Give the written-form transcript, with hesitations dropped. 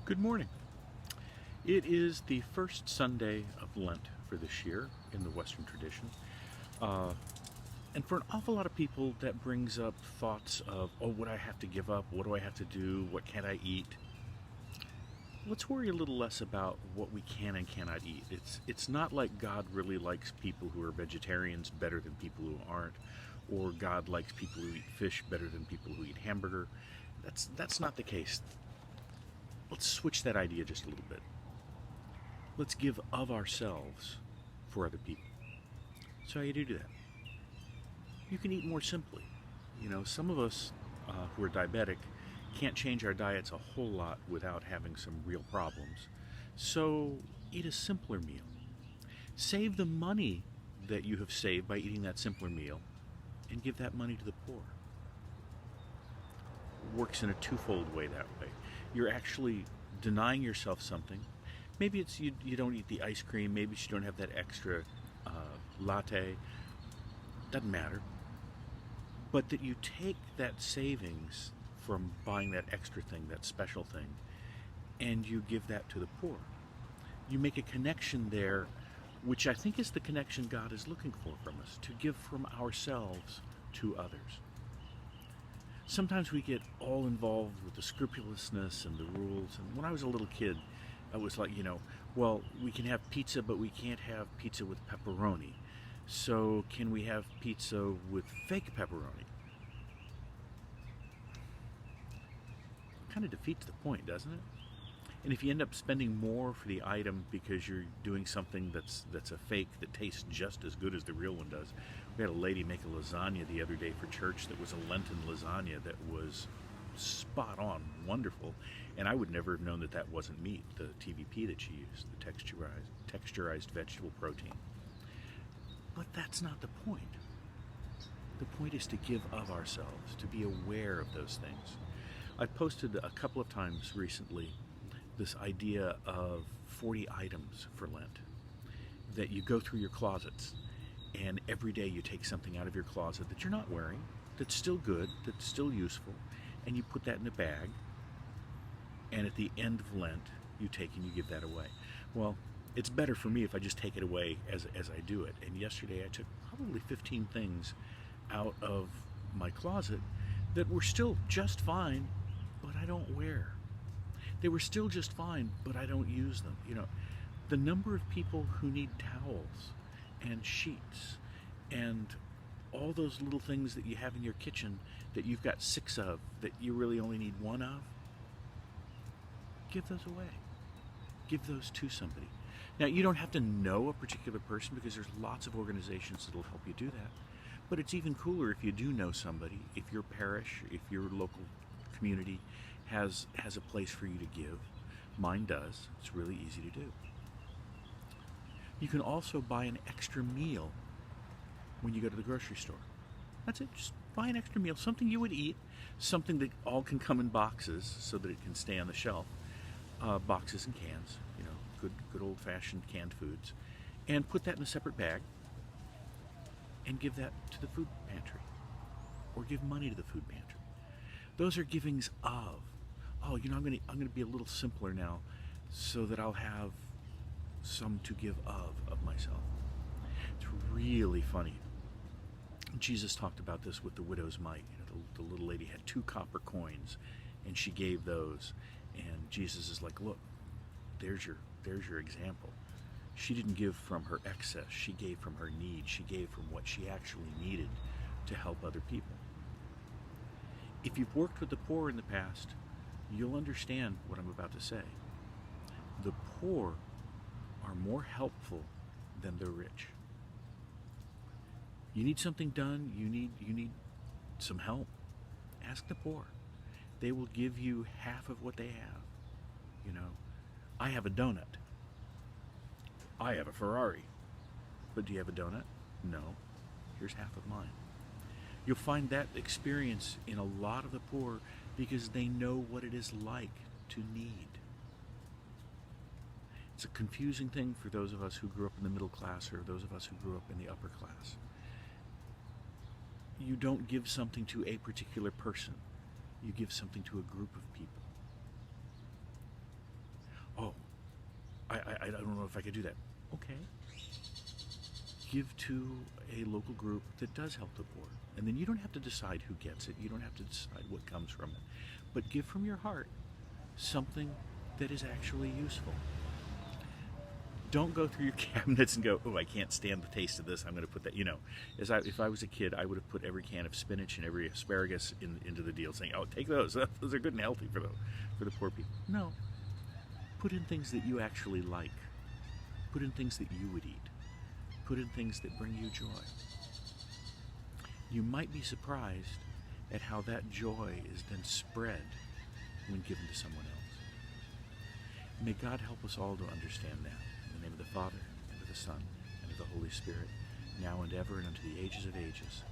Good morning. It is the first Sunday of Lent for this year in the Western tradition. And for an awful lot of people, that brings up thoughts of, oh, what do I have to give up? What do I have to do? What can't I eat? Let's worry a little less about what we can and cannot eat. It's not like God really likes people who are vegetarians better than people who aren't, or God likes people who eat fish better than people who eat hamburger. That's not the case. Let's switch that idea just a little bit. Let's give of ourselves for other people. So how you do that? You can eat more simply. Some of us who are diabetic can't change our diets a whole lot without having some real problems. So eat a simpler meal. Save the money that you have saved by eating that simpler meal and give that money to the poor. It works in a twofold way that way. You're actually denying yourself something. Maybe it's you don't eat the ice cream, maybe you don't have that extra latte. Doesn't matter. But that you take that savings from buying that extra thing, that special thing, and you give that to the poor. You make a connection there, which I think is the connection God is looking for from us, to give from ourselves to others. Sometimes we get all involved with the scrupulousness and the rules. And when I was a little kid, I was like, well, we can have pizza, but we can't have pizza with pepperoni. So can we have pizza with fake pepperoni? Kind of defeats the point, doesn't it? And if you end up spending more for the item because you're doing something that's a fake that tastes just as good as the real one does. We had a lady make a lasagna the other day for church that was a Lenten lasagna that was spot on, wonderful, and I would never have known that wasn't meat, the TVP that she used, the texturized vegetable protein. But that's not the point. The point is to give of ourselves, to be aware of those things. I posted a couple of times recently this idea of 40 items for Lent, that you go through your closets and every day you take something out of your closet that you're not wearing, that's still good, that's still useful, and you put that in a bag, and at the end of Lent you take and you give that away. Well, it's better for me if I just take it away as I do it. And yesterday I took probably 15 things out of my closet that were still just fine, but I don't wear. They were still just fine, but I don't use them. The number of people who need towels and sheets and all those little things that you have in your kitchen that you've got 6 of that you really only need 1 of, give those away. Give those to somebody. Now, you don't have to know a particular person because there's lots of organizations that will help you do that. But it's even cooler if you do know somebody, if your parish, if your local community has a place for you to give. Mine does. It's really easy to do. You can also buy an extra meal when you go to the grocery store. That's it. Just buy an extra meal, something you would eat, something that all can come in boxes so that it can stay on the shelf. Boxes and cans, good old-fashioned canned foods, and put that in a separate bag and give that to the food pantry, or give money to the food pantry. Those are givings of. Oh, I'm going to be a little simpler now, so that I'll have some to give of myself. It's really funny. Jesus talked about this with the widow's mite. The little lady had 2 copper coins, and she gave those. And Jesus is like, look, there's your example. She didn't give from her excess. She gave from her need. She gave from what she actually needed to help other people. If you've worked with the poor in the past, you'll understand what I'm about to say. The poor are more helpful than the rich. You need something done, you need some help, ask the poor. They will give you half of what they have. I have a donut. I have a Ferrari. But do you have a donut? No. Here's half of mine. You'll find that experience in a lot of the poor because they know what it is like to need. It's a confusing thing for those of us who grew up in the middle class or those of us who grew up in the upper class. You don't give something to a particular person. You give something to a group of people. if I could do that. Okay. Give to a local group that does help the poor. And then you don't have to decide who gets it. You don't have to decide what comes from it. But give from your heart something that is actually useful. Don't go through your cabinets and go, oh, I can't stand the taste of this. I'm going to put that, if I was a kid, I would have put every can of spinach and every asparagus into the deal, saying, oh, take those. Those are good and healthy for the poor people. No. Put in things that you actually like. Put in things that you would eat. Put in things that bring you joy. You might be surprised at how that joy is then spread when given to someone else. May God help us all to understand that. In the name of the Father, and of the Son, and of the Holy Spirit, now and ever, and unto the ages of ages.